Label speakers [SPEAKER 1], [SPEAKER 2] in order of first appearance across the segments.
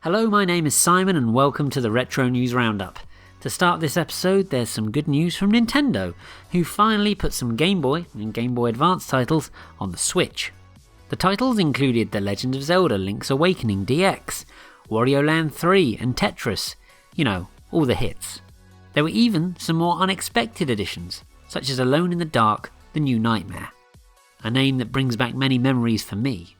[SPEAKER 1] Hello, my name is Simon and welcome to the Retro News Roundup. To start this episode, there's some good news from Nintendo, who finally put some Game Boy and Game Boy Advance titles on the Switch. The titles included The Legend of Zelda Link's Awakening DX, Wario Land 3 and Tetris, all the hits. There were even some more unexpected additions, such as Alone in the Dark, The New Nightmare. A name that brings back many memories for me.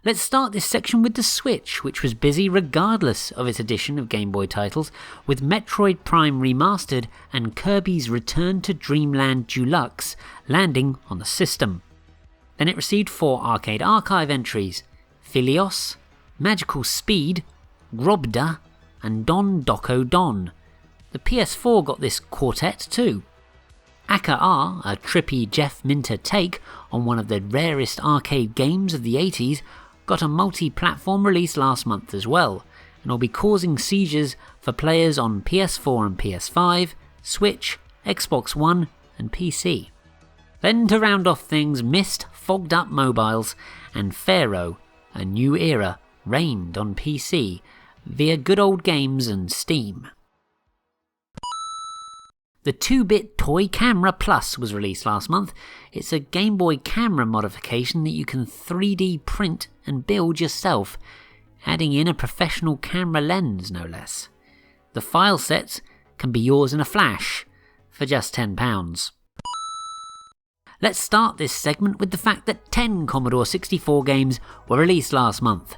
[SPEAKER 1] Let's start this section with the Switch, which was busy regardless of its addition of Game Boy titles, with Metroid Prime Remastered and Kirby's Return to Dreamland Deluxe landing on the system. Then it received 4 Arcade Archive entries: Philios, Magical Speed, Grobda, and Don Doko Don. The PS4 got this quartet too. Aka R, a trippy Jeff Minter take on one of the rarest arcade games of the 80s, got a multi-platform release last month as well, and will be causing seizures for players on PS4 and PS5, Switch, Xbox One and PC. Then to round off things, Myst fogged up mobiles, and Pharaoh, a new era, reigned on PC via Good Old Games and Steam. The 2-bit Toy Camera Plus was released last month. It's a Game Boy camera modification that you can 3D print and build yourself, adding in a professional camera lens no less. The file sets can be yours in a flash for just £10. Let's start this segment with the fact that 10 Commodore 64 games were released last month.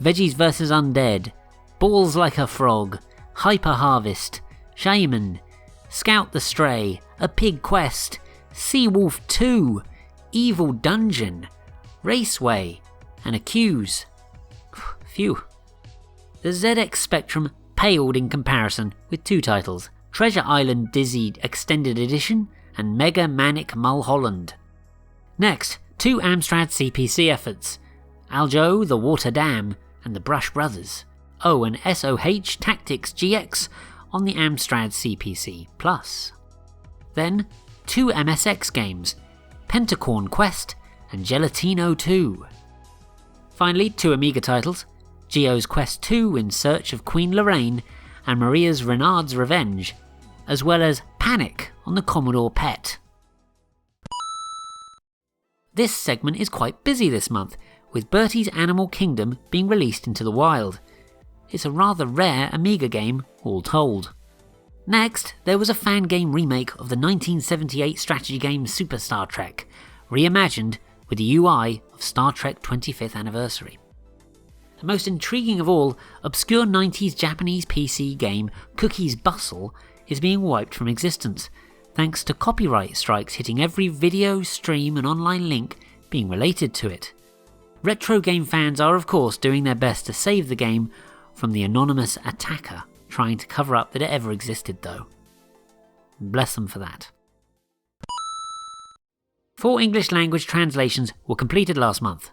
[SPEAKER 1] Veggies vs Undead, Balls Like a Frog, Hyper Harvest, Shaman, Scout the Stray, A Pig Quest, Seawolf II, Evil Dungeon, Raceway, and Accuse. Phew. The ZX Spectrum paled in comparison with 2 titles, Treasure Island Dizzy Extended Edition and Mega Manic Mulholland. Next, 2 Amstrad CPC efforts, Aljo The Water Dam and the Brush Brothers. Oh, and SOH Tactics GX on the Amstrad CPC Plus. Then, 2 MSX games, Pentacorn Quest and Gelatino 2. Finally, 2 Amiga titles, Geo's Quest 2 in Search of Queen Lorraine and Maria's Renard's Revenge, as well as Panic on the Commodore PET. This segment is quite busy this month, with Bertie's Animal Kingdom being released into the wild. It's a rather rare Amiga game, all told. Next, there was a fan game remake of the 1978 strategy game Super Star Trek, reimagined with the UI of Star Trek 25th Anniversary. The most intriguing of all, obscure 90s Japanese PC game Cookie's Bustle is being wiped from existence, thanks to copyright strikes hitting every video, stream and online link being related to it. Retro game fans are of course doing their best to save the game from the anonymous attacker trying to cover up that it ever existed though. Bless them for that. 4 English language translations were completed last month.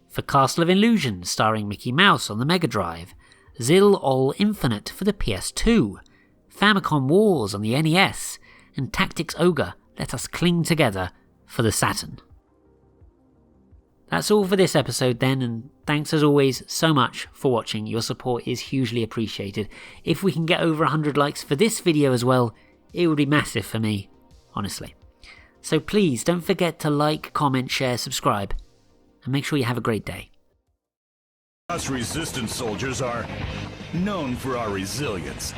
[SPEAKER 1] For Castle of Illusion starring Mickey Mouse on the Mega Drive, Zil Ol Infinite for the PS2, Famicom Wars on the NES, and Tactics Ogre Let Us Cling Together for the Saturn. That's all for this episode then, and thanks as always so much for watching. Your support is hugely appreciated. If we can get over 100 likes for this video as well, it would be massive for me, honestly. So please don't forget to like, comment, share, subscribe, and make sure you have a great day.
[SPEAKER 2] Us resistance soldiers are known for our resilience.